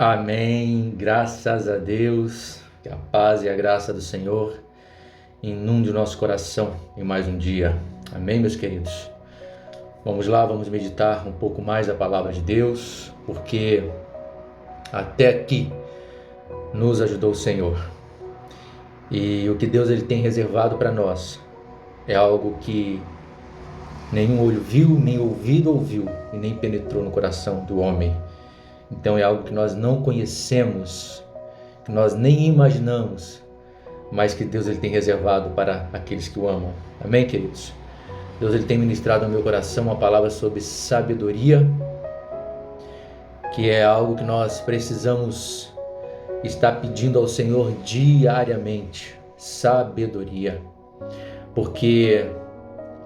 Amém. Graças a Deus. Que a paz e a graça do Senhor inunde o nosso coração em mais um dia. Amém, meus queridos? Vamos lá, vamos meditar um pouco mais a palavra de Deus, porque até aqui nos ajudou o Senhor. E o que Deus ele tem reservado para nós é algo que nenhum olho viu, nem ouvido ouviu e nem penetrou no coração do homem. Então é algo que nós não conhecemos, que nós nem imaginamos, mas que Deus ele tem reservado para aqueles que o amam. Amém, queridos? Deus ele tem ministrado no meu coração uma palavra sobre sabedoria, que é algo que nós precisamos estar pedindo ao Senhor diariamente. Sabedoria. Porque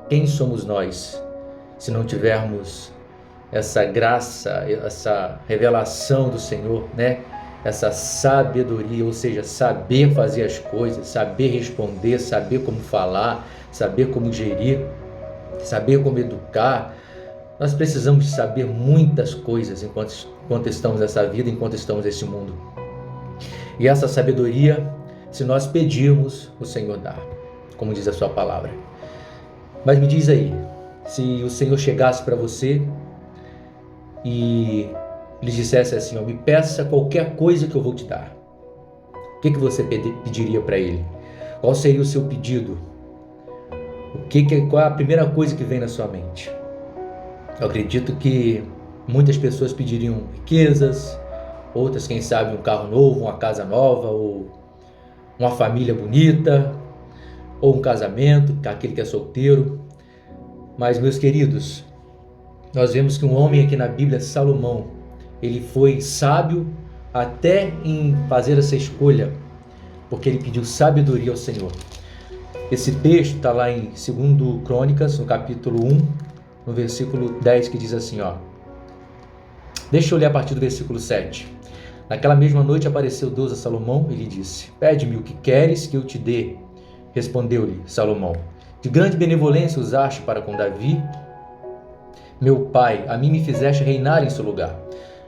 quem somos nós se não tivermos essa graça, essa revelação do Senhor, né? Essa sabedoria, ou seja, saber fazer as coisas, saber responder, saber como falar, saber como gerir, saber como educar. Nós precisamos saber muitas coisas enquanto estamos nessa vida, enquanto estamos nesse mundo. E essa sabedoria, se nós pedirmos, o Senhor dá, como diz a sua palavra. Mas me diz aí, se o Senhor chegasse para você e lhe dissesse assim, me peça qualquer coisa que eu vou te dar, o que você pediria para Ele? Qual seria o seu pedido? Qual é a primeira coisa que vem na sua mente? Eu acredito que muitas pessoas pediriam riquezas, outras, quem sabe, um carro novo, uma casa nova, ou uma família bonita, ou um casamento, aquele que é solteiro. Mas, meus queridos, nós vemos que um homem aqui na Bíblia, Salomão, ele foi sábio até em fazer essa escolha, porque ele pediu sabedoria ao Senhor. Esse texto está lá em 2 Crônicas, no capítulo 1, no versículo 10, que diz assim, Deixa eu ler a partir do versículo 7. Naquela mesma noite apareceu Deus a Salomão e lhe disse, pede-me o que queres que eu te dê. Respondeu-lhe Salomão, de grande benevolência usaste para com Davi, meu pai, a mim me fizeste reinar em seu lugar.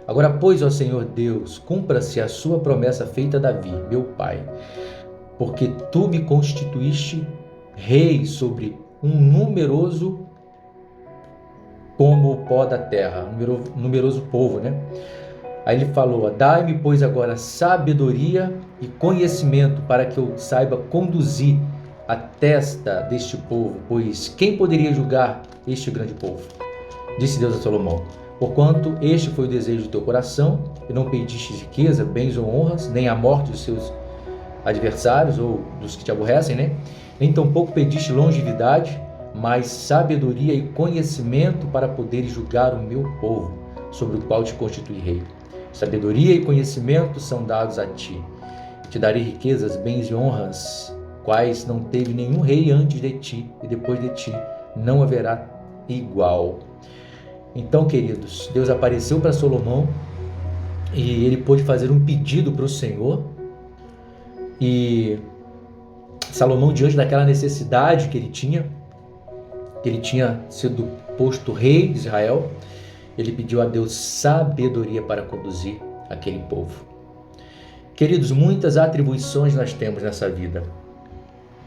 Agora, pois, ó Senhor Deus, cumpra-se a sua promessa feita a Davi, meu pai, porque tu me constituíste rei sobre um numeroso como o pó da terra, numeroso povo, né? Aí ele falou, dai-me, pois, agora sabedoria e conhecimento para que eu saiba conduzir a testa deste povo, pois quem poderia julgar este grande povo? Disse Deus a Salomão, porquanto este foi o desejo do teu coração, e não pediste riqueza, bens ou honras, nem a morte dos seus adversários ou dos que te aborrecem, né? Nem tampouco pediste longevidade, mas sabedoria e conhecimento para poderes julgar o meu povo, sobre o qual te constituí rei. Sabedoria e conhecimento são dados a ti. Te darei riquezas, bens e honras, quais não teve nenhum rei antes de ti, e depois de ti não haverá igual. Então, queridos, Deus apareceu para Salomão e ele pôde fazer um pedido para o Senhor. E Salomão, diante daquela necessidade que ele tinha sido posto rei de Israel, ele pediu a Deus sabedoria para conduzir aquele povo. Queridos, muitas atribuições nós temos nessa vida,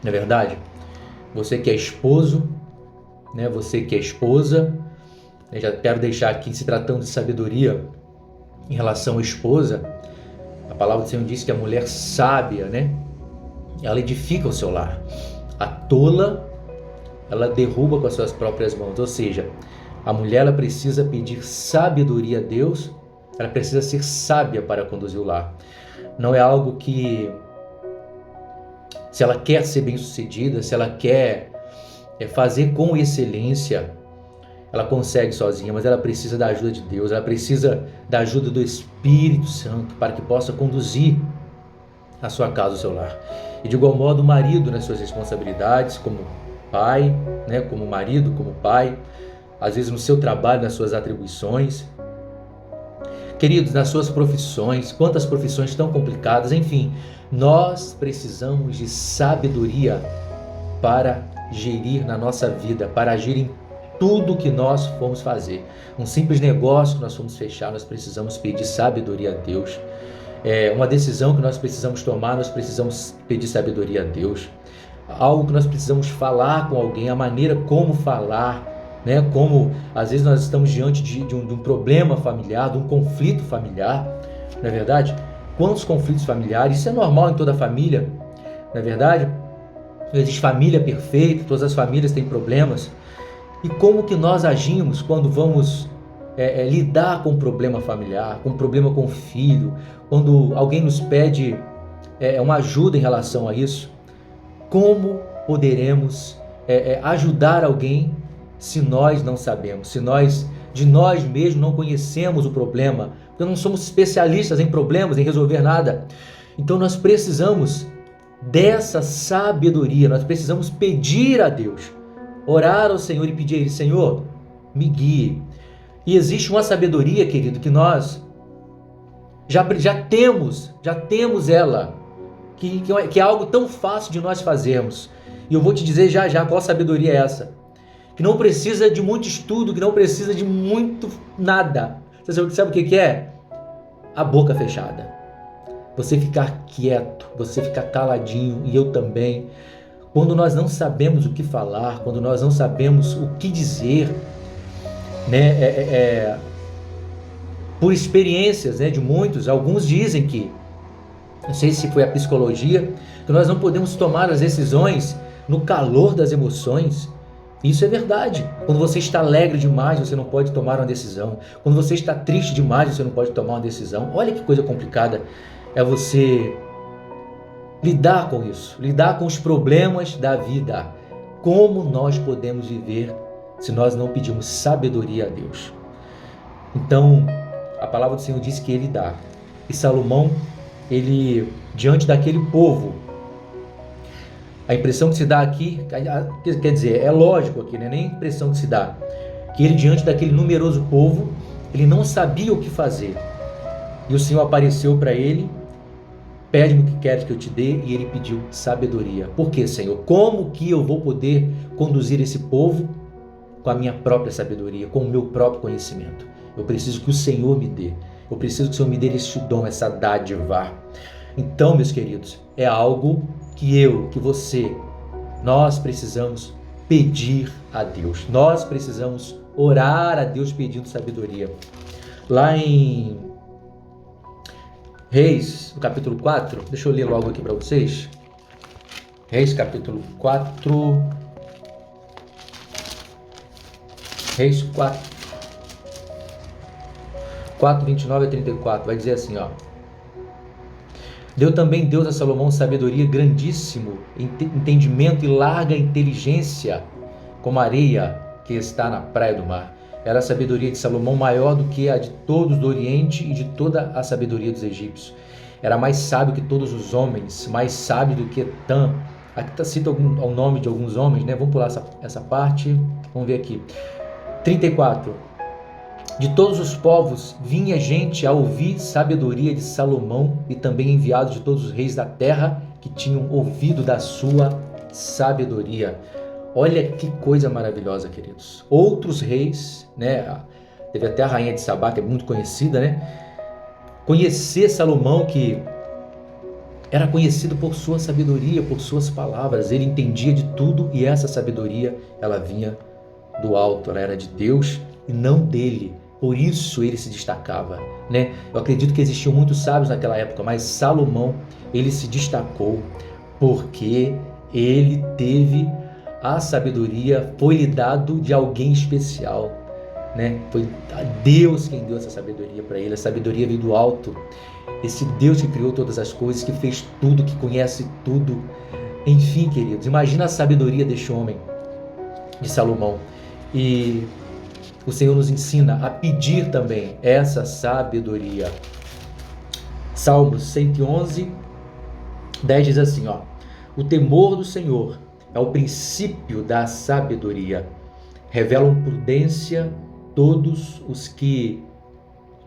não é verdade? Você que é esposo, né? Você que é esposa, eu já quero deixar aqui, se tratando de sabedoria em relação à esposa, a palavra do Senhor diz que a mulher sábia, né? Ela edifica o seu lar. A tola, ela derruba com as suas próprias mãos. Ou seja, a mulher ela precisa pedir sabedoria a Deus, ela precisa ser sábia para conduzir o lar. Não é algo que, se ela quer ser bem-sucedida, se ela quer fazer com excelência, ela consegue sozinha, mas ela precisa da ajuda de Deus, ela precisa da ajuda do Espírito Santo para que possa conduzir a sua casa, o seu lar. E de igual modo o marido nas suas responsabilidades, como pai, né, como marido, como pai, às vezes no seu trabalho, nas suas atribuições. Queridos, nas suas profissões, quantas profissões tão complicadas, enfim, nós precisamos de sabedoria para gerir na nossa vida, para agir em tudo que nós formos fazer. Um simples negócio que nós formos fechar, nós precisamos pedir sabedoria a Deus. Uma decisão que nós precisamos tomar, nós precisamos pedir sabedoria a Deus. Algo que nós precisamos falar com alguém, a maneira como falar, né? Como às vezes nós estamos diante de um problema familiar, de um conflito familiar, não é verdade? Quantos conflitos familiares, isso é normal em toda família, não é verdade? Não existe família perfeita, todas as famílias têm problemas. E como que nós agimos quando vamos lidar com um problema familiar, com um problema com o filho, quando alguém nos pede uma ajuda em relação a isso? Como poderemos ajudar alguém se nós não sabemos, se nós de nós mesmos não conhecemos o problema, porque não somos especialistas em problemas, em resolver nada. Então nós precisamos dessa sabedoria, nós precisamos pedir a Deus, orar ao Senhor e pedir a Ele: Senhor, me guie. E existe uma sabedoria, querido, que nós já temos ela, que é algo tão fácil de nós fazermos. E eu vou te dizer já qual sabedoria é essa. Que não precisa de muito estudo, que não precisa de muito nada. Você sabe o que é? A boca fechada. Você ficar quieto, você ficar caladinho, e eu também. Quando nós não sabemos o que falar, quando nós não sabemos o que dizer, né? Por experiências, né, de muitos, alguns dizem que, não sei se foi a psicologia, que nós não podemos tomar as decisões no calor das emoções. Isso é verdade. Quando você está alegre demais, você não pode tomar uma decisão. Quando você está triste demais, você não pode tomar uma decisão. Olha que coisa complicada é você lidar com isso, lidar com os problemas da vida. Como nós podemos viver se nós não pedimos sabedoria a Deus? Então, a palavra do Senhor diz que Ele dá. E Salomão, ele, diante daquele povo, a impressão que se dá aqui, quer dizer, é lógico aqui, não é nem a impressão que se dá, que ele, diante daquele numeroso povo, ele não sabia o que fazer. E o Senhor apareceu para ele: pede-me o que queres que eu te dê. E ele pediu sabedoria. Por quê, Senhor? Como que eu vou poder conduzir esse povo com a minha própria sabedoria, com o meu próprio conhecimento? Eu preciso que o Senhor me dê. Eu preciso que o Senhor me dê este dom, essa dádiva. Então, meus queridos, é algo que você, nós precisamos pedir a Deus. Nós precisamos orar a Deus pedindo sabedoria. Lá em Reis, no capítulo 4, deixa eu ler logo aqui para vocês. Reis, capítulo 4. Reis 4, 29 a 34, vai dizer assim, ó: deu também Deus a Salomão sabedoria, grandíssimo entendimento e larga inteligência, como a areia que está na praia do mar. Era a sabedoria de Salomão maior do que a de todos do Oriente e de toda a sabedoria dos egípcios. Era mais sábio que todos os homens, mais sábio do que Etã. Aqui cita o nome de alguns homens, né? Vamos pular essa parte, vamos ver aqui. 34. De todos os povos vinha gente a ouvir sabedoria de Salomão, e também enviados de todos os reis da terra que tinham ouvido da sua sabedoria. Olha que coisa maravilhosa, queridos. Outros reis, né? Teve até a rainha de Sabá, que é muito conhecida, né? Conhecer Salomão, que era conhecido por sua sabedoria, por suas palavras. Ele entendia de tudo, e essa sabedoria, ela vinha do alto, ela era de Deus e não dele. Por isso ele se destacava, né? Eu acredito que existiam muitos sábios naquela época, mas Salomão, ele se destacou porque ele teve a sabedoria, foi-lhe dado de alguém especial, né? Foi Deus quem deu essa sabedoria para ele. A sabedoria veio do alto. Esse Deus que criou todas as coisas, que fez tudo, que conhece tudo. Enfim, queridos, imagina a sabedoria deste homem, de Salomão. E o Senhor nos ensina a pedir também essa sabedoria. Salmos 111, 10 diz assim, ó: o temor do Senhor é o princípio da sabedoria. Revelam prudência todos os que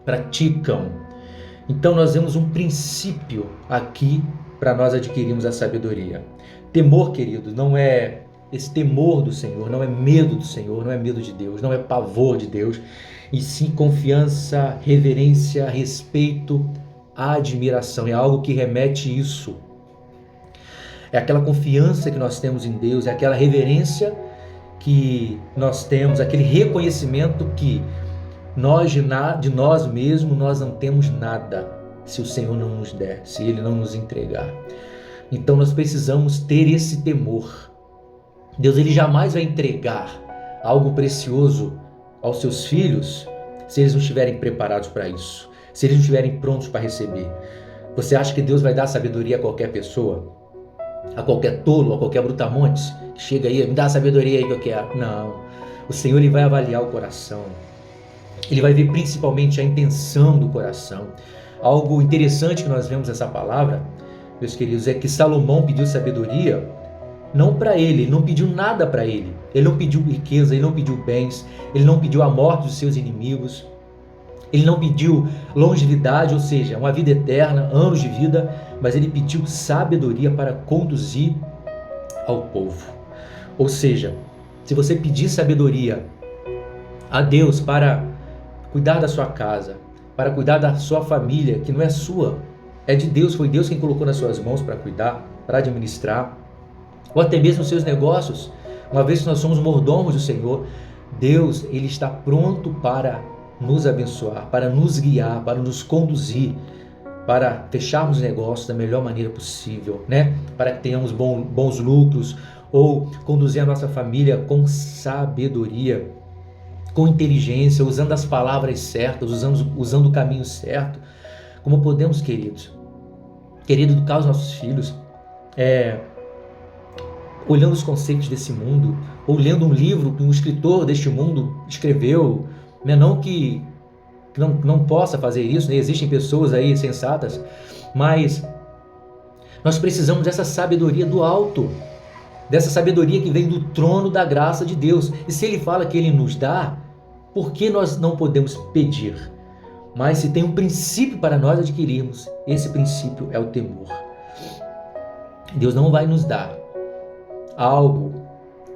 praticam. Então nós vemos um princípio aqui para nós adquirirmos a sabedoria. Temor, querido, não é esse temor do Senhor, não é medo do Senhor, não é medo de Deus, não é pavor de Deus, e sim confiança, reverência, respeito, admiração. É algo que remete isso. É aquela confiança que nós temos em Deus, é aquela reverência que nós temos, aquele reconhecimento que de nós mesmos nós não temos nada se o Senhor não nos der, se Ele não nos entregar. Então nós precisamos ter esse temor. Deus, Ele jamais vai entregar algo precioso aos seus filhos se eles não estiverem preparados para isso, se eles não estiverem prontos para receber. Você acha que Deus vai dar sabedoria a qualquer pessoa? A qualquer tolo, a qualquer brutamontes que chega aí, me dá a sabedoria aí que eu quero? Não. O Senhor, Ele vai avaliar o coração. Ele vai ver principalmente a intenção do coração. Algo interessante que nós vemos nessa palavra, meus queridos, é que Salomão pediu sabedoria não para ele não pediu nada para ele. Ele não pediu riqueza, ele não pediu bens, ele não pediu a morte dos seus inimigos, ele não pediu longevidade, ou seja, uma vida eterna, anos de vida, mas ele pediu sabedoria para conduzir ao povo. Ou seja, se você pedir sabedoria a Deus para cuidar da sua casa, para cuidar da sua família, que não é sua, é de Deus, foi Deus quem colocou nas suas mãos para cuidar, para administrar, ou até mesmo os seus negócios, uma vez que nós somos mordomos do Senhor, Deus, Ele está pronto para nos abençoar, para nos guiar, para nos conduzir, para fecharmos negócios da melhor maneira possível, né? Para que tenhamos bons lucros, ou conduzir a nossa família com sabedoria, com inteligência, usando as palavras certas, usando o caminho certo. Como podemos, querido, educar os nossos filhos, olhando os conceitos desse mundo, ou lendo um livro que um escritor deste mundo escreveu, né? Não que não possa fazer isso, né? Existem pessoas aí sensatas, mas nós precisamos dessa sabedoria do alto, dessa sabedoria que vem do trono da graça de Deus. E se Ele fala que Ele nos dá, por que nós não podemos pedir? Mas se tem um princípio para nós adquirirmos, esse princípio é o temor. Deus não vai nos dar algo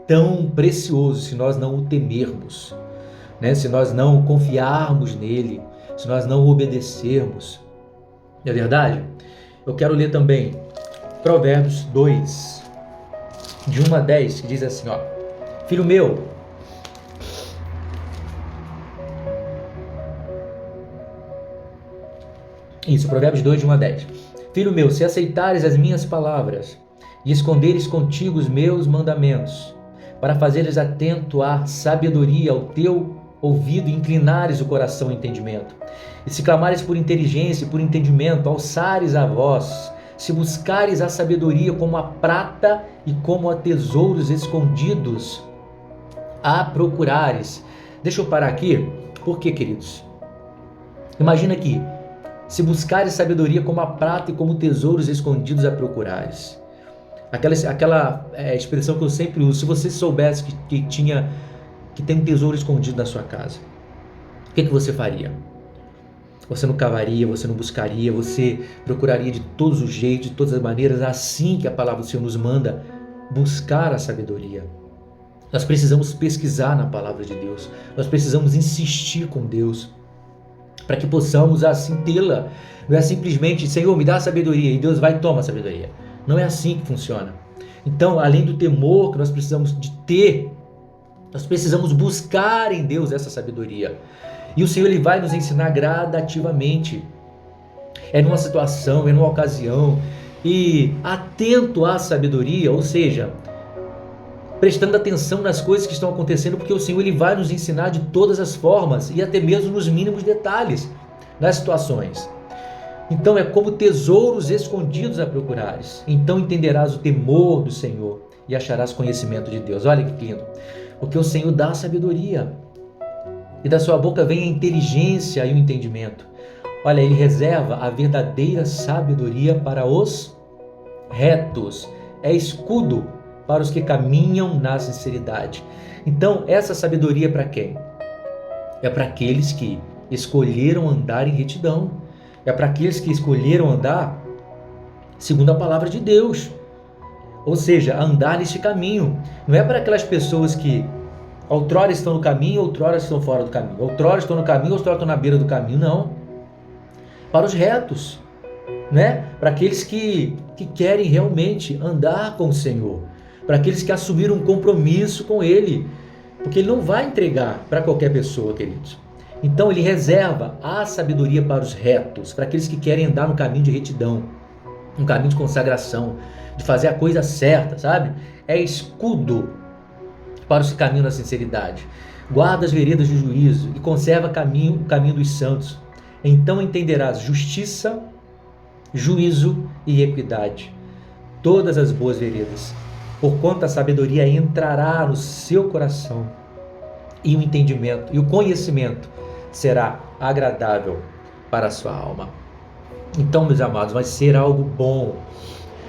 tão precioso se nós não o temermos, né? Se nós não confiarmos nele, se nós não obedecermos. Não é verdade? Eu quero ler também Provérbios 2, de 1 a 10, que diz assim, ó: Filho meu, Provérbios 2, de 1 a 10. Filho meu, se aceitares as minhas palavras e esconderes contigo os meus mandamentos, para fazeres atento à sabedoria ao teu ouvido e inclinares o coração ao entendimento, e se clamares por inteligência e por entendimento, alçares a voz, se buscares a sabedoria como a prata e como a tesouros escondidos, a procurares. Deixa eu parar aqui, por quê, queridos? Imagina aqui, se buscares sabedoria como a prata e como tesouros escondidos a procurares. Aquela expressão que eu sempre uso, se você soubesse que tem um tesouro escondido na sua casa, o que você faria? Você não cavaria, você não buscaria, você procuraria de todos os jeitos, de todas as maneiras, assim que a palavra do Senhor nos manda, buscar a sabedoria. Nós precisamos pesquisar na palavra de Deus, nós precisamos insistir com Deus, para que possamos assim tê-la. Não é simplesmente, Senhor, me dá a sabedoria, e Deus vai tomar a sabedoria. Não é assim que funciona. Então, além do temor que nós precisamos de ter, nós precisamos buscar em Deus essa sabedoria. E o Senhor, Ele vai nos ensinar gradativamente. É numa situação, é numa ocasião. E atento à sabedoria, ou seja, prestando atenção nas coisas que estão acontecendo, porque o Senhor, Ele vai nos ensinar de todas as formas e até mesmo nos mínimos detalhes das situações. Então é como tesouros escondidos a procurares. Então entenderás o temor do Senhor e acharás conhecimento de Deus. Olha que lindo. Porque o Senhor dá a sabedoria. E da sua boca vem a inteligência e o entendimento. Olha, Ele reserva a verdadeira sabedoria para os retos. É escudo para os que caminham na sinceridade. Então, essa sabedoria é para quem? É para aqueles que escolheram andar em retidão. É para aqueles que escolheram andar segundo a palavra de Deus. Ou seja, andar neste caminho. Não é para aquelas pessoas que outrora estão no caminho, outrora estão fora do caminho. Outrora estão no caminho, outrora estão na beira do caminho. Não. Para os retos, né? Para aqueles que querem realmente andar com o Senhor. Para aqueles que assumiram um compromisso com Ele. Porque Ele não vai entregar para qualquer pessoa, queridos. Então Ele reserva a sabedoria para os retos, para aqueles que querem andar no caminho de retidão, um caminho de consagração, de fazer a coisa certa, sabe? É escudo para os que caminham na sinceridade. Guarda as veredas do juízo e conserva o caminho dos santos. Então entenderás justiça, juízo e equidade, todas as boas veredas. Porquanto a sabedoria entrará no seu coração, e o entendimento e o conhecimento será agradável para a sua alma. Então, meus amados, vai ser algo bom,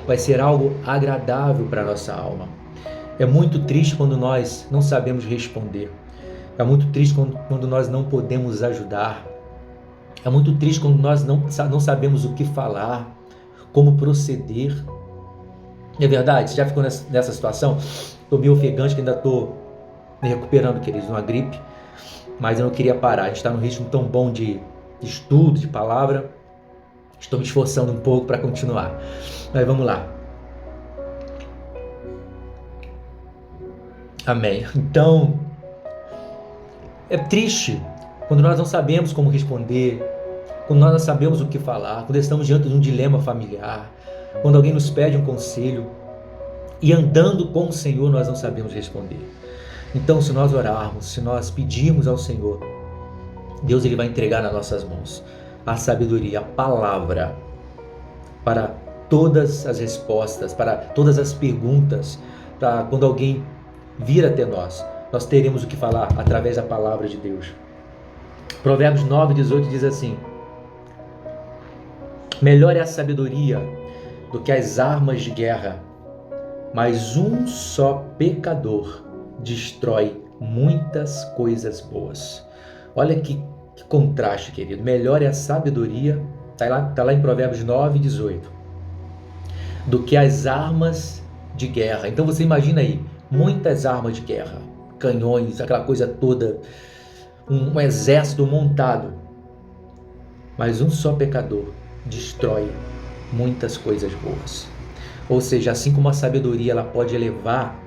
vai ser algo agradável para a nossa alma. É muito triste quando nós não sabemos responder. É muito triste quando nós não podemos ajudar. É muito triste quando nós não sabemos o que falar, como proceder. É verdade? Você já ficou nessa situação? Estou meio ofegante, que ainda estou me recuperando, queridos, uma gripe. Mas eu não queria parar. A gente está num ritmo tão bom de estudo, de palavra. Estou me esforçando um pouco para continuar. Mas vamos lá. Amém. Então, é triste quando nós não sabemos como responder, quando nós não sabemos o que falar, quando estamos diante de um dilema familiar, quando alguém nos pede um conselho e andando com o Senhor nós não sabemos responder. Então, se nós orarmos, se nós pedirmos ao Senhor, Deus Ele vai entregar nas nossas mãos a sabedoria, a palavra para todas as respostas, para todas as perguntas, para quando alguém vir até nós, nós teremos o que falar através da palavra de Deus. Provérbios 9:18 diz assim: melhor é a sabedoria do que as armas de guerra, mas um só pecador destrói muitas coisas boas. Olha que contraste, querido. Melhor é a sabedoria, está lá em Provérbios 9:18, do que as armas de guerra. Então você imagina aí, muitas armas de guerra, canhões, aquela coisa toda, um exército montado, mas um só pecador destrói muitas coisas boas. Ou seja, assim como a sabedoria ela pode elevar,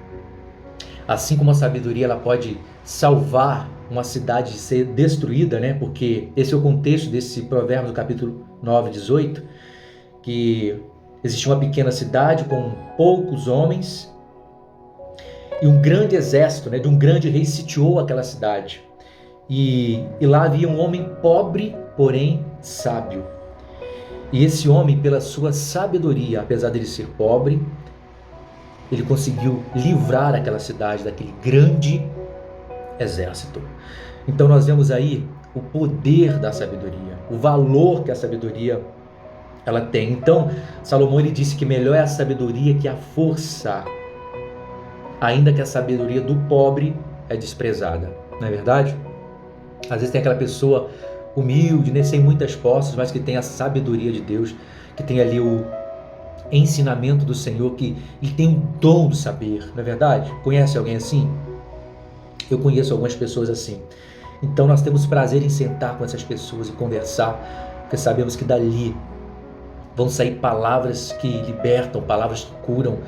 assim como a sabedoria ela pode salvar uma cidade de ser destruída, né? Porque esse é o contexto desse provérbio do capítulo 9:18, que existia uma pequena cidade com poucos homens e um grande exército, né, de um grande rei sitiou aquela cidade. E lá havia um homem pobre, porém sábio. E esse homem, pela sua sabedoria, apesar dele ser pobre, ele conseguiu livrar aquela cidade daquele grande exército. Então nós vemos aí o poder da sabedoria, o valor que a sabedoria ela tem. Então Salomão ele disse que melhor é a sabedoria que a força, ainda que a sabedoria do pobre é desprezada. Não é verdade? Às vezes tem aquela pessoa humilde, né, sem muitas posses, mas que tem a sabedoria de Deus, que tem ali o ensinamento do Senhor, que ele tem o dom do saber, não é verdade? Conhece alguém assim? Eu conheço algumas pessoas assim. Então nós temos prazer em sentar com essas pessoas e conversar, porque sabemos que dali vão sair palavras que libertam, palavras que curam,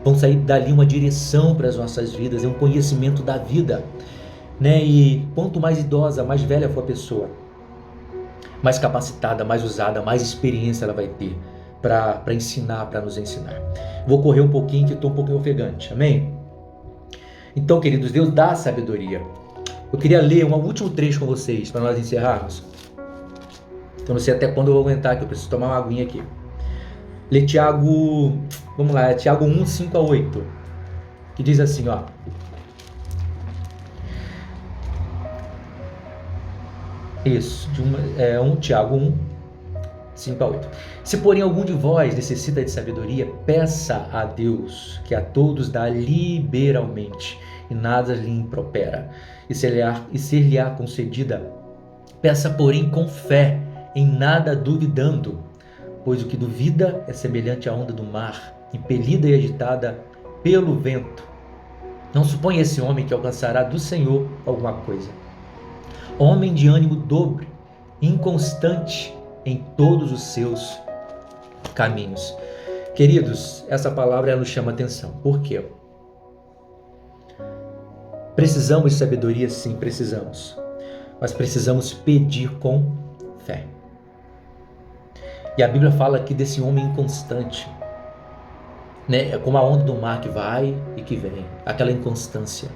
vão sair dali uma direção para as nossas vidas, é um conhecimento da vida, né? E quanto mais idosa, mais velha for a pessoa, mais capacitada, mais usada, mais experiência ela vai ter para ensinar, para nos ensinar. Vou correr um pouquinho, que estou um pouquinho ofegante, amém? Então, queridos, Deus dá sabedoria. Eu queria ler um último trecho com vocês, para nós encerrarmos. Eu não sei até quando eu vou aguentar, que eu preciso tomar uma aguinha aqui. Lê Tiago, vamos lá, Tiago 1, 5-8, que diz assim, ó. Isso, Tiago 1, 5-8. Se porém algum de vós necessita de sabedoria, peça a Deus, que a todos dá liberalmente, e nada lhe impropera, e ser-lhe-á concedida. Peça, porém, com fé, em nada duvidando, pois o que duvida é semelhante à onda do mar, impelida e agitada pelo vento. Não suponha esse homem que alcançará do Senhor alguma coisa. Homem de ânimo dobre, inconstante em todos os seus caminhos. Queridos, essa palavra ela nos chama atenção. Por quê? Precisamos de sabedoria? Sim, precisamos. Mas precisamos pedir com fé. E a Bíblia fala aqui desse homem inconstante, né? É como a onda do mar que vai e que vem, aquela inconstância.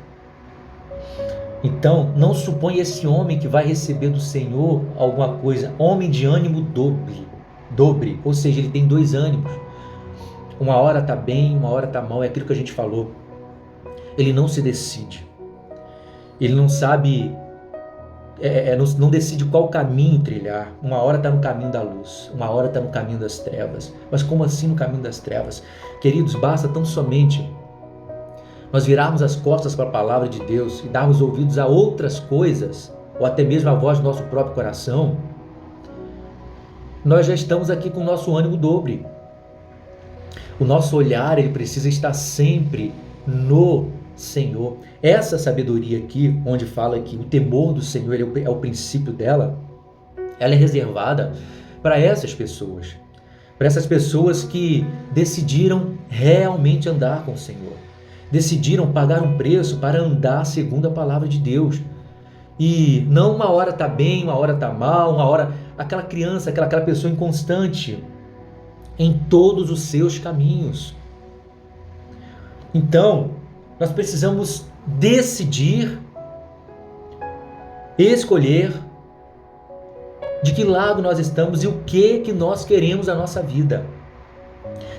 Então, não suponha esse homem que vai receber do Senhor alguma coisa. Homem de ânimo dobre, ou seja, ele tem dois ânimos. Uma hora está bem, uma hora está mal, é aquilo que a gente falou. Ele não se decide. Ele não sabe, não decide qual caminho trilhar. Uma hora está no caminho da luz, uma hora está no caminho das trevas. Mas como assim no caminho das trevas? Queridos, basta tão somente nós virarmos as costas para a palavra de Deus e darmos ouvidos a outras coisas, ou até mesmo a voz do nosso próprio coração, nós já estamos aqui com o nosso ânimo dobre. O nosso olhar, ele precisa estar sempre no Senhor. Essa sabedoria aqui, onde fala que o temor do Senhor é o princípio dela, ela é reservada para essas pessoas. Para essas pessoas que decidiram realmente andar com o Senhor. Decidiram pagar um preço para andar segundo a palavra de Deus. E não uma hora está bem, uma hora está mal, uma hora... Aquela criança, aquela pessoa inconstante em todos os seus caminhos. Então, nós precisamos decidir, escolher de que lado nós estamos e o que nós queremos na nossa vida.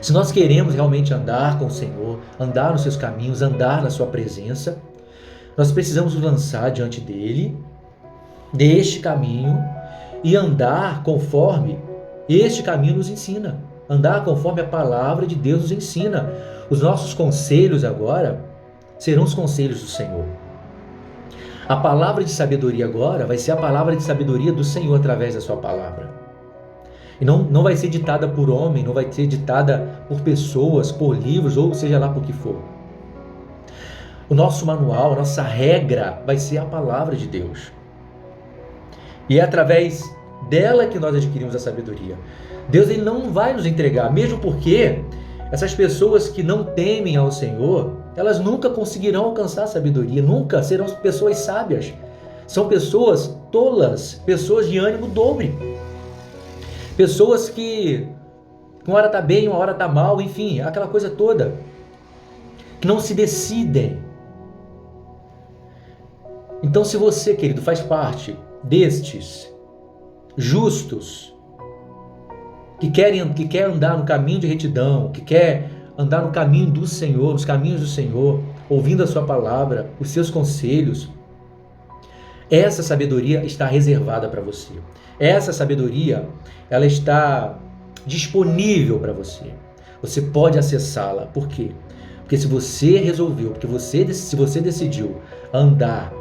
Se nós queremos realmente andar com o Senhor, andar nos seus caminhos, andar na sua presença, nós precisamos nos lançar diante dele, deste caminho, e andar conforme este caminho nos ensina. Andar conforme a palavra de Deus nos ensina. Os nossos conselhos agora serão os conselhos do Senhor. A palavra de sabedoria agora vai ser a palavra de sabedoria do Senhor através da sua palavra. E não vai ser ditada por homem, não vai ser ditada por pessoas, por livros, ou seja lá por que for. O nosso manual, a nossa regra vai ser a palavra de Deus. E é através dela que nós adquirimos a sabedoria. Deus ele não vai nos entregar, mesmo porque essas pessoas que não temem ao Senhor, elas nunca conseguirão alcançar a sabedoria, nunca serão pessoas sábias. São pessoas tolas, pessoas de ânimo dobre. Pessoas que uma hora está bem, uma hora está mal, enfim, aquela coisa toda. Que não se decidem. Então, se você, querido, faz parte destes justos, que quer andar no caminho de retidão, que quer andar no caminho do Senhor, nos caminhos do Senhor, ouvindo a sua palavra, os seus conselhos, essa sabedoria está reservada para você. Essa sabedoria, ela está disponível para você. Você pode acessá-la. Por quê? Porque se você resolveu, se você decidiu andar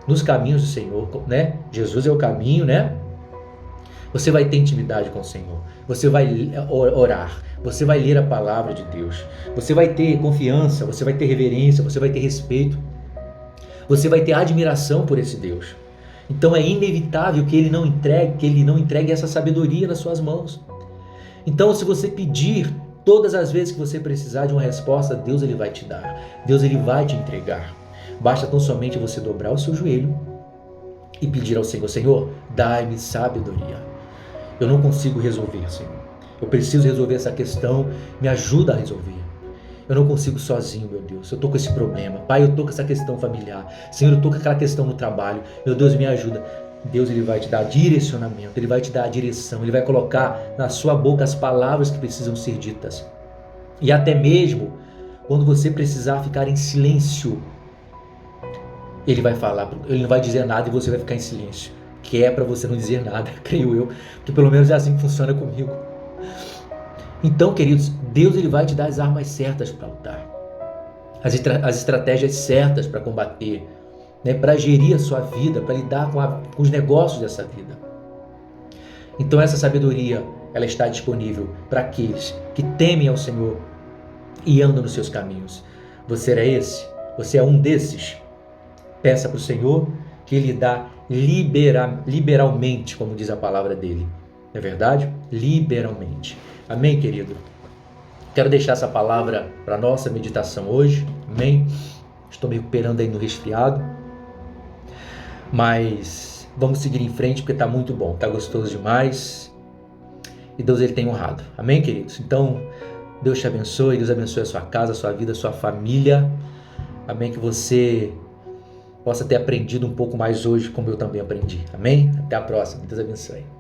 nos caminhos do Senhor, né? Jesus é o caminho, né? Você vai ter intimidade com o Senhor. Você vai orar. Você vai ler a palavra de Deus. Você vai ter confiança, você vai ter reverência, você vai ter respeito. Você vai ter admiração por esse Deus. Então é inevitável que ele não entregue essa sabedoria nas suas mãos. Então, se você pedir todas as vezes que você precisar de uma resposta, Deus ele vai te dar. Deus ele vai te entregar. Basta tão somente você dobrar o seu joelho e pedir ao Senhor: Senhor, dai-me sabedoria. Eu não consigo resolver, Senhor. Eu preciso resolver essa questão, me ajuda a resolver. Eu não consigo sozinho, meu Deus. Eu estou com esse problema. Pai, eu estou com essa questão familiar. Senhor, eu estou com aquela questão no trabalho. Meu Deus, me ajuda. Deus ele vai te dar direcionamento, ele vai te dar a direção, ele vai colocar na sua boca as palavras que precisam ser ditas. E até mesmo quando você precisar ficar em silêncio, ele vai falar, ele não vai dizer nada e você vai ficar em silêncio. Que é para você não dizer nada, creio eu, que pelo menos é assim que funciona comigo. Então, queridos, Deus ele vai te dar as armas certas para lutar, as estratégias certas para combater, né, para gerir a sua vida, para lidar com os negócios dessa vida. Então essa sabedoria, ela está disponível para aqueles que temem ao Senhor e anda nos seus caminhos. Você era esse? Você é um desses? Peça para o Senhor que Ele dá liberalmente, como diz a palavra dele. Não é verdade? Liberalmente. Amém, querido? Quero deixar essa palavra para nossa meditação hoje. Amém? Estou me recuperando aí no resfriado. Mas vamos seguir em frente porque está muito bom. Está gostoso demais. E Deus Ele tem honrado. Amém, queridos? Então, Deus te abençoe. Deus abençoe a sua casa, a sua vida, a sua família. Amém? Que você possa ter aprendido um pouco mais hoje, como eu também aprendi. Amém? Até a próxima. Deus abençoe.